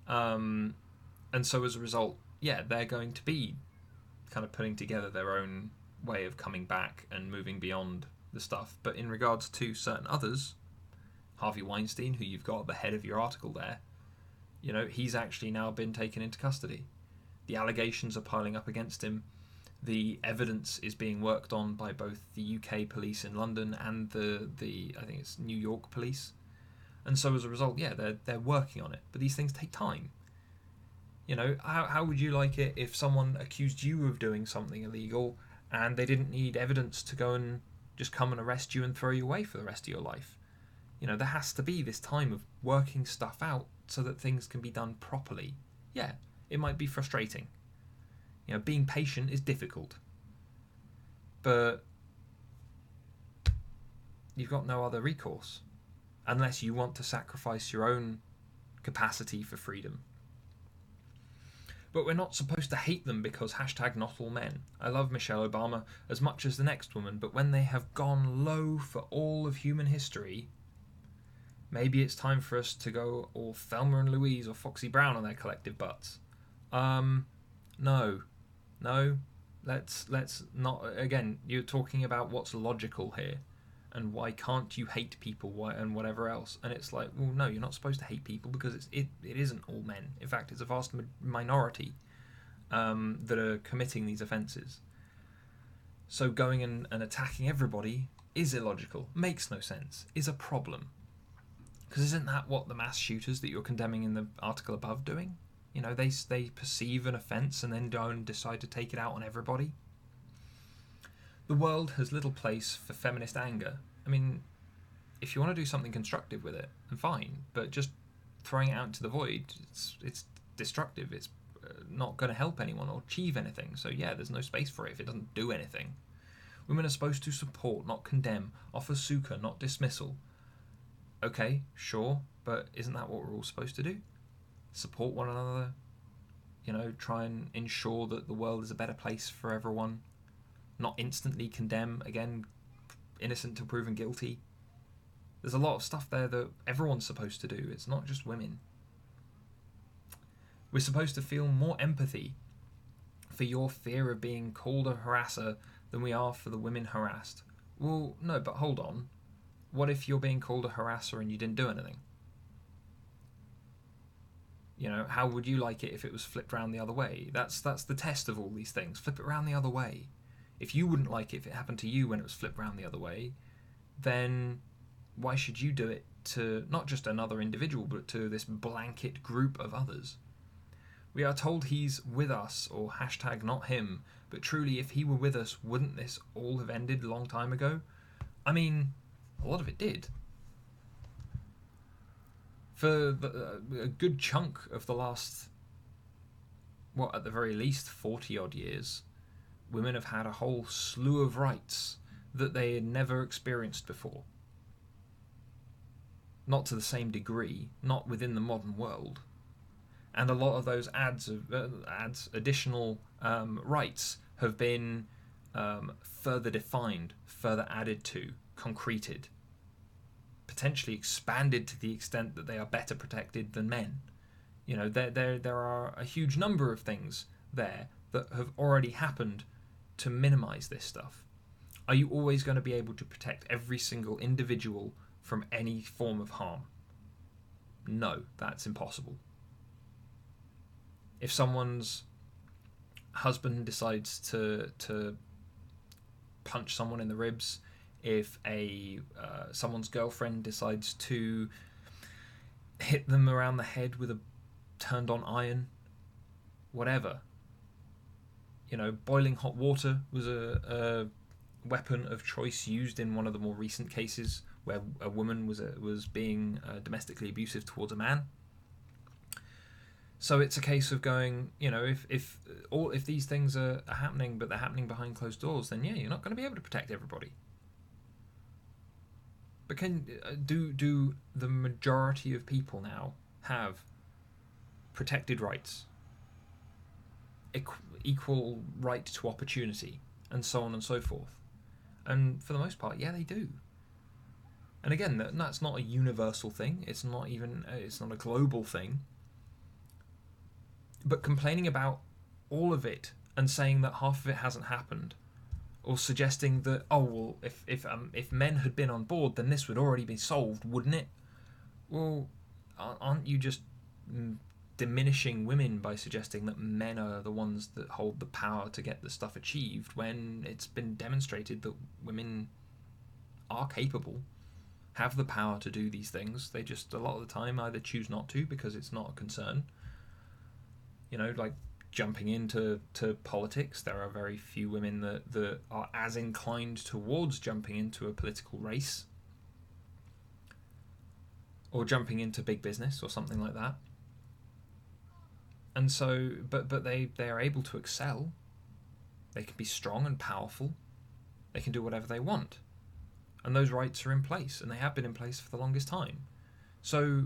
And so as a result, yeah, they're going to be kind of putting together their own way of coming back and moving beyond the stuff. But in regards to certain others, Harvey Weinstein, who you've got at the head of your article there, you know, he's actually now been taken into custody. The allegations are piling up against him. The evidence is being worked on by both the UK police in London and the I think it's New York police. And so as a result, yeah, they're working on it. But these things take time. You know, how would you like it if someone accused you of doing something illegal and they didn't need evidence to go and just come and arrest you and throw you away for the rest of your life? You know, there has to be this time of working stuff out so that things can be done properly. Yeah, it might be frustrating. You know, being patient is difficult. But you've got no other recourse unless you want to sacrifice your own capacity for freedom. But we're not supposed to hate them because #NotAllMen. I love Michelle Obama as much as the next woman, but when they have gone low for all of human history, maybe it's time for us to go all Thelma and Louise or Foxy Brown on their collective butts. No. Let's not. Again, you're talking about what's logical here, and why can't you hate people, and whatever else. And it's like, well, no, you're not supposed to hate people because it isn't all men. In fact, it's a vast minority that are committing these offences. So going and attacking everybody is illogical, makes no sense, is a problem. Because isn't that what the mass shooters that you're condemning in the article above doing? You know, they perceive an offence and then go and decide to take it out on everybody. The world has little place for feminist anger. I mean, if you want to do something constructive with it, then fine. But just throwing it out into the void, it's destructive. It's not going to help anyone or achieve anything. So yeah, there's no space for it if it doesn't do anything. Women are supposed to support, not condemn, offer succour, not dismissal. Okay, sure, but isn't that what we're all supposed to do? Support one another, you know, try and ensure that the world is a better place for everyone, not instantly condemn, again, innocent till proven guilty. There's a lot of stuff there that everyone's supposed to do, it's not just women. We're supposed to feel more empathy for your fear of being called a harasser than we are for the women harassed. Well, no, but hold on. What if you're being called a harasser and you didn't do anything? You know, how would you like it if it was flipped around the other way? That's the test of all these things. Flip it around the other way. If you wouldn't like it if it happened to you when it was flipped around the other way, then why should you do it to not just another individual, but to this blanket group of others? We are told he's with us, or #NotHim, but truly if he were with us, wouldn't this all have ended a long time ago? I mean, a lot of it did. For a good chunk of the last, at the very least 40 odd years, women have had a whole slew of rights that they had never experienced before. Not to the same degree, not within the modern world. And a lot of those additional rights have been further defined, further added to, concreted, potentially expanded to the extent that they are better protected than men. You know, there are a huge number of things there that have already happened to minimize this stuff. Are you always going to be able to protect every single individual from any form of harm? No, that's impossible. If someone's husband decides to punch someone in the ribs, if someone's girlfriend decides to hit them around the head with a turned on iron, whatever. You know, boiling hot water was a weapon of choice used in one of the more recent cases where a woman was being domestically abusive towards a man. So it's a case of going, if these things are happening, but they're happening behind closed doors, then yeah, you're not going to be able to protect everybody. But do the majority of people now have protected rights, equal right to opportunity, and so on and so forth? And for the most part, yeah, they do. And again, that's not a universal thing. It's not a global thing. But complaining about all of it and saying that half of it hasn't happened, or suggesting that, oh well, if men had been on board, then this would already be solved, wouldn't it? Well, aren't you just diminishing women by suggesting that men are the ones that hold the power to get the stuff achieved, when it's been demonstrated that women are capable, have the power to do these things? They just, a lot of the time, either choose not to because it's not a concern. Like jumping into politics, there are very few women that are as inclined towards jumping into a political race or jumping into big business or something like that. And so, but they are able to excel. They can be strong and powerful. They can do whatever they want. And those rights are in place, and they have been in place for the longest time. So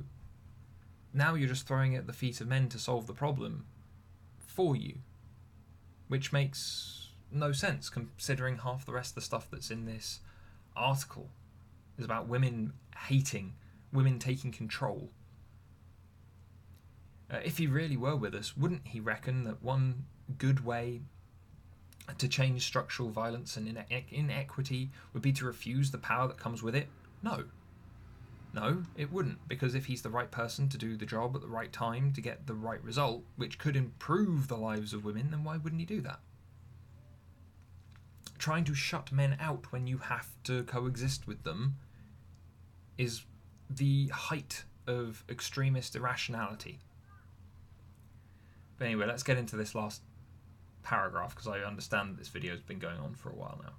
now you're just throwing it at the feet of men to solve the problem for you, which makes no sense, considering half the rest of the stuff that's in this article is about women hating, women taking control. If he really were with us, wouldn't he reckon that one good way to change structural violence and inequity would be to refuse the power that comes with it? No, it wouldn't, because if he's the right person to do the job at the right time to get the right result, which could improve the lives of women, then why wouldn't he do that? Trying to shut men out when you have to coexist with them is the height of extremist irrationality. But anyway, let's get into this last paragraph, because I understand that this video has been going on for a while now.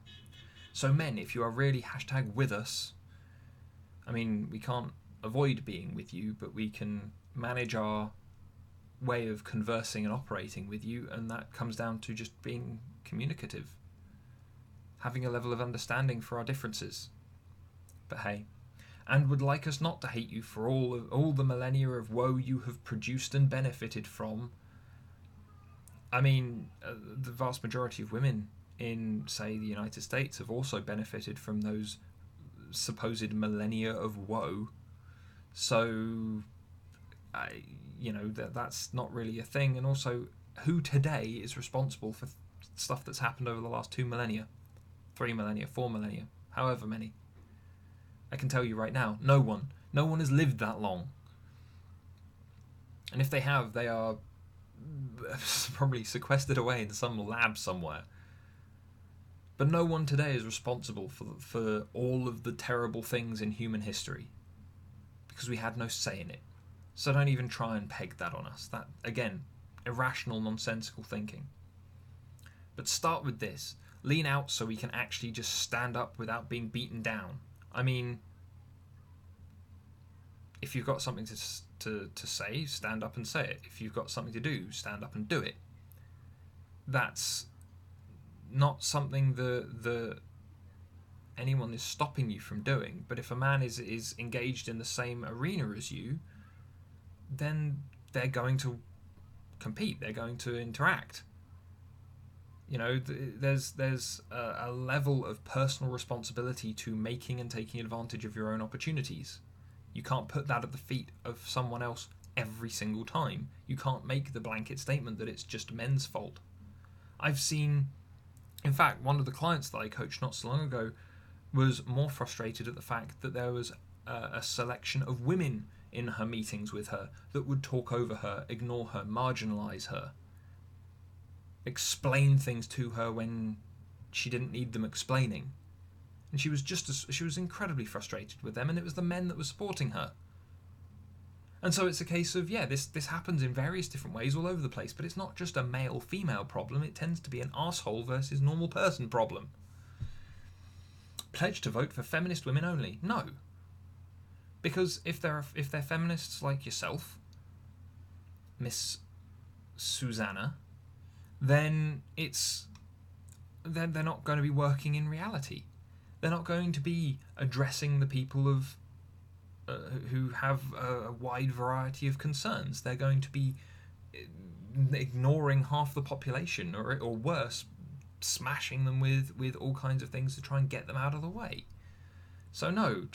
So men, if you are really #with us, I mean, we can't avoid being with you, but we can manage our way of conversing and operating with you, and that comes down to just being communicative, having a level of understanding for our differences. But hey, and would like us not to hate you for all the millennia of woe you have produced and benefited from. I mean, the vast majority of women in, say, the United States have also benefited from those supposed millennia of woe. So, that's not really a thing. And also, who today is responsible for stuff that's happened over the last 2 millennia, 3 millennia, 4 millennia, however many? I can tell you right now, no one. No one has lived that long. And if they have, they are probably sequestered away in some lab somewhere. But no one today is responsible for all of the terrible things in human history, because we had no say in it. So don't even try and peg that on us. That, again, irrational, nonsensical thinking. But start with this. Lean out so we can actually just stand up without being beaten down. I mean, if you've got something to say, stand up and say it. If you've got something to do, stand up and do it. That's not something that anyone is stopping you from doing. But if a man is engaged in the same arena as you, then they're going to compete. They're going to interact. There's a level of personal responsibility to making and taking advantage of your own opportunities. You can't put that at the feet of someone else every single time. You can't make the blanket statement that it's just men's fault. I've seen, in fact, one of the clients that I coached not so long ago was more frustrated at the fact that there was a selection of women in her meetings with her that would talk over her, ignore her, marginalise her, explain things to her when she didn't need them explaining. And she was incredibly frustrated with them, and it was the men that were supporting her. And so it's a case of, this happens in various different ways all over the place, but it's not just a male-female problem. It tends to be an arsehole versus normal person problem. Pledge to vote for feminist women only. No. Because if they're feminists like yourself, Miss Susanna, then they're not going to be working in reality. They're not going to be addressing the people who have a wide variety of concerns. They're going to be ignoring half the population, or worse, smashing them with all kinds of things to try and get them out of the way. So no,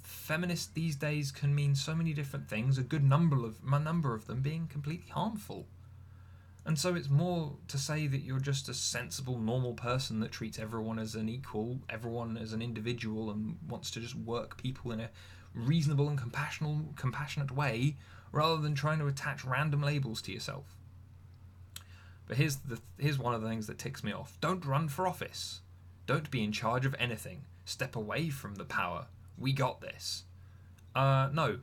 feminists these days can mean so many different things, a good number of them being completely harmful. And so it's more to say that you're just a sensible, normal person that treats everyone as an equal, everyone as an individual, and wants to just work people in a reasonable and compassionate way, rather than trying to attach random labels to yourself. But here's one of the things that ticks me off. Don't run for office. Don't be in charge of anything. Step away from the power. We got this. No.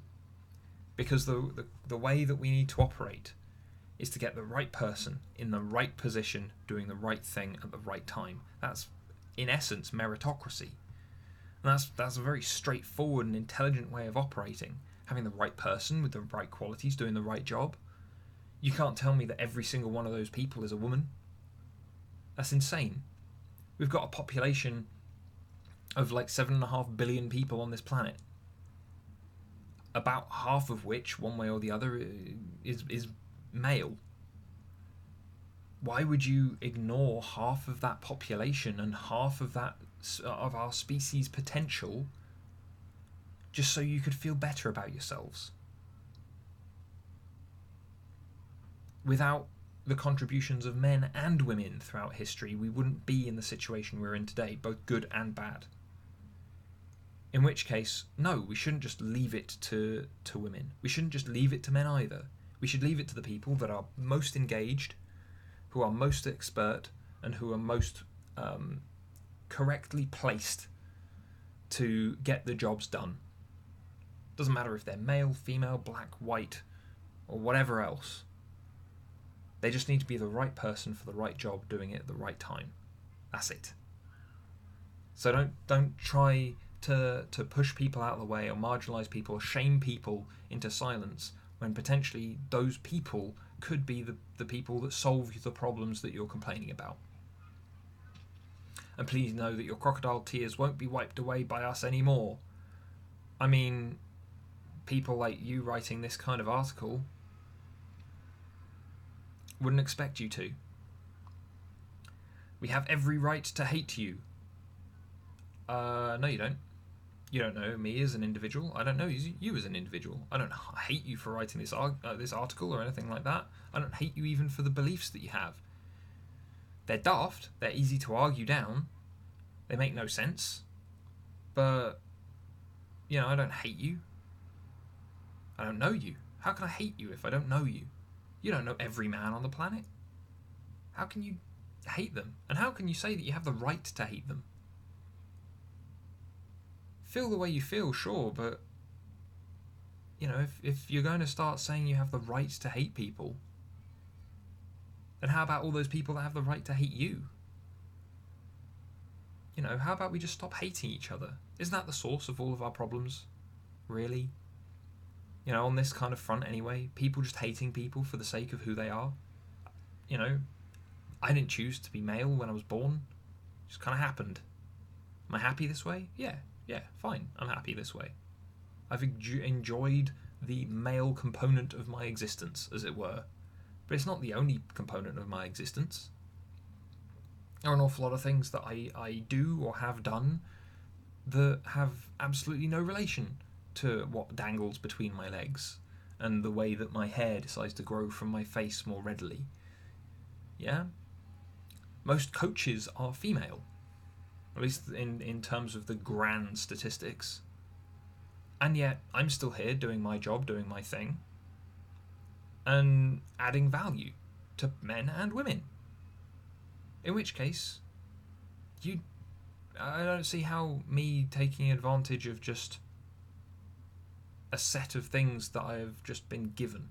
Because the way that we need to operate is to get the right person in the right position doing the right thing at the right time. That's, in essence, meritocracy. And that's a very straightforward and intelligent way of operating. Having the right person with the right qualities doing the right job. You can't tell me that every single one of those people is a woman. That's insane. We've got a population of like 7.5 billion people on this planet. About half of which, one way or the other, is male. Why would you ignore half of that population and half of our species' potential just so you could feel better about yourselves? Without the contributions of men and women throughout history, we wouldn't be in the situation we're in today, both good and bad. In which case, no, we shouldn't just leave it to women. We shouldn't just leave it to men either. We should leave it to the people that are most engaged, who are most expert, and who are most correctly placed to get the jobs done. Doesn't matter if they're male, female, black, white, or whatever else. They just need to be the right person for the right job, doing it at the right time. That's it. So don't try to push people out of the way, or marginalise people, or shame people into silence, when potentially those people could be the people that solve the problems that you're complaining about. And please know that your crocodile tears won't be wiped away by us anymore. I mean, people like you writing this kind of article wouldn't expect you to. We have every right to hate you. No, you don't. You don't know me as an individual. I don't know you as an individual. I don't hate you for writing this article or anything like that. I don't hate you even for the beliefs that you have. They're daft. They're easy to argue down. They make no sense. But, I don't hate you. I don't know you. How can I hate you if I don't know you? You don't know every man on the planet. How can you hate them? And how can you say that you have the right to hate them? Feel the way you feel, sure, but if you're going to start saying you have the right to hate people, then how about all those people that have the right to hate you? How about we just stop hating each other? Isn't that the source of all of our problems? Really? On this kind of front anyway, people just hating people for the sake of who they are. I didn't choose to be male when I was born. It just kind of happened. Am I happy this way? Yeah, fine. I'm happy this way. I've enjoyed the male component of my existence, as it were. But it's not the only component of my existence. There are an awful lot of things that I do or have done that have absolutely no relation to what dangles between my legs and the way that my hair decides to grow from my face more readily. Yeah? Most coaches are female. At least in terms of the grand statistics. And yet, I'm still here doing my job, doing my thing, and adding value to men and women. In which case, I don't see how me taking advantage of just a set of things that I have just been given,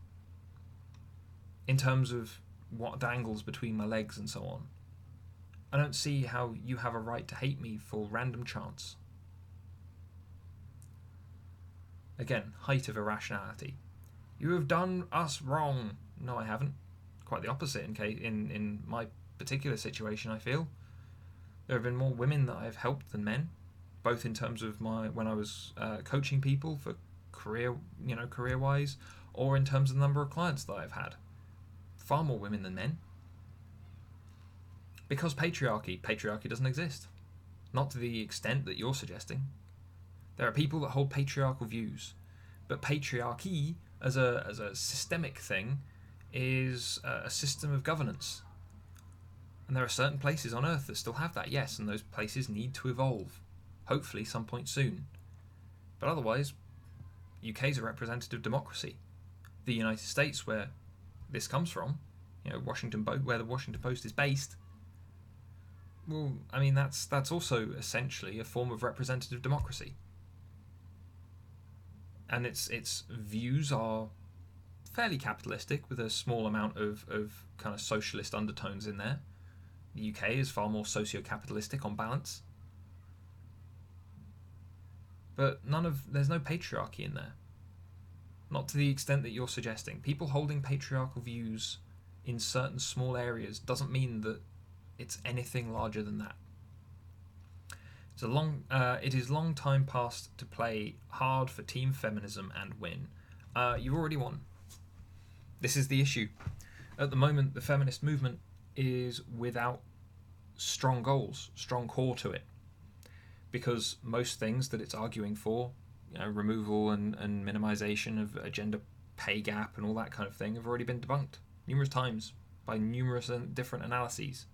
in terms of what dangles between my legs and so on, I don't see how you have a right to hate me for random chance. Again, height of irrationality. You have done us wrong. No, I haven't. Of quite the opposite in my particular situation. I feel there have been more women that I've helped than men, both in terms of when I was coaching people for career wise, or in terms of the number of clients that I've had. Far more women than men. Because patriarchy doesn't exist. Not to the extent that you're suggesting. There are people that hold patriarchal views, but patriarchy as a systemic thing is a system of governance. And there are certain places on Earth that still have that, yes, and those places need to evolve. Hopefully some point soon. But otherwise, UK is a representative democracy. The United States, where this comes from, where the Washington Post is based, well, I mean, that's also essentially a form of representative democracy. And its views are fairly capitalistic, with a small amount of kind of socialist undertones in there. The UK is far more socio-capitalistic on balance. But there's no patriarchy in there. Not to the extent that you're suggesting. People holding patriarchal views in certain small areas doesn't mean that it's anything larger than that. It is long time past to play hard for team feminism and win. You've already won. This is the issue. At the moment, the feminist movement is without strong goals, strong core to it. Because most things that it's arguing for, removal and minimization of a gender pay gap and all that kind of thing, have already been debunked numerous times by numerous different analyses.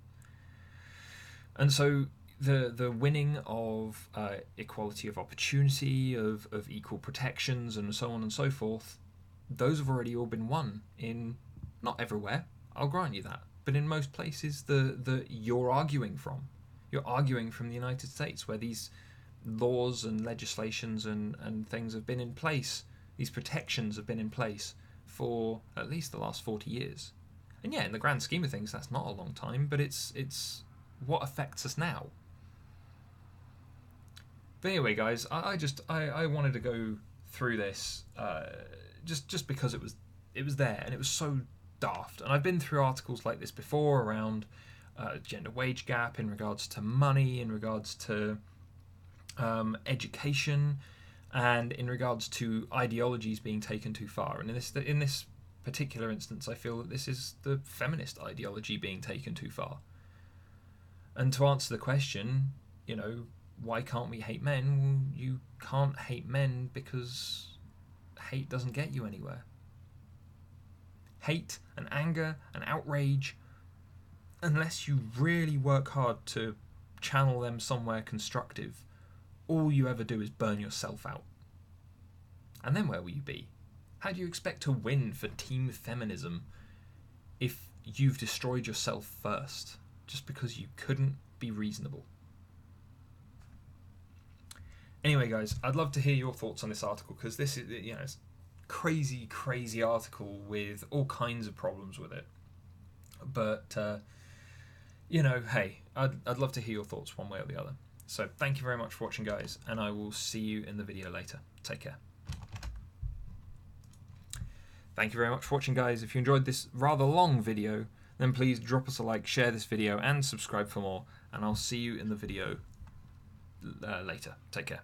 And so the winning of equality of opportunity, of equal protections, and so on and so forth, those have already all been won in, not everywhere, I'll grant you that, but in most places that you're arguing from. You're arguing from the United States, where these laws and legislations and things have been in place, these protections have been in place for at least the last 40 years. And yeah, in the grand scheme of things, that's not a long time, but it's what affects us now. But anyway, guys, I wanted to go through this just because it was there and it was so daft. And I've been through articles like this before around gender wage gap, in regards to money, in regards to education, and in regards to ideologies being taken too far. And in this particular instance, I feel that this is the feminist ideology being taken too far. And to answer the question, why can't we hate men? Well, you can't hate men because hate doesn't get you anywhere. Hate and anger and outrage, unless you really work hard to channel them somewhere constructive, all you ever do is burn yourself out. And then where will you be? How do you expect to win for team feminism if you've destroyed yourself first, just because you couldn't be reasonable? Anyway, guys, I'd love to hear your thoughts on this article, because this is, it's a crazy article with all kinds of problems with it. But, hey, I'd love to hear your thoughts one way or the other. So thank you very much for watching, guys, and I will see you in the video later. Take care. Thank you very much for watching, guys. If you enjoyed this rather long video, then please drop us a like, share this video, and subscribe for more. And I'll see you in the video later. Take care.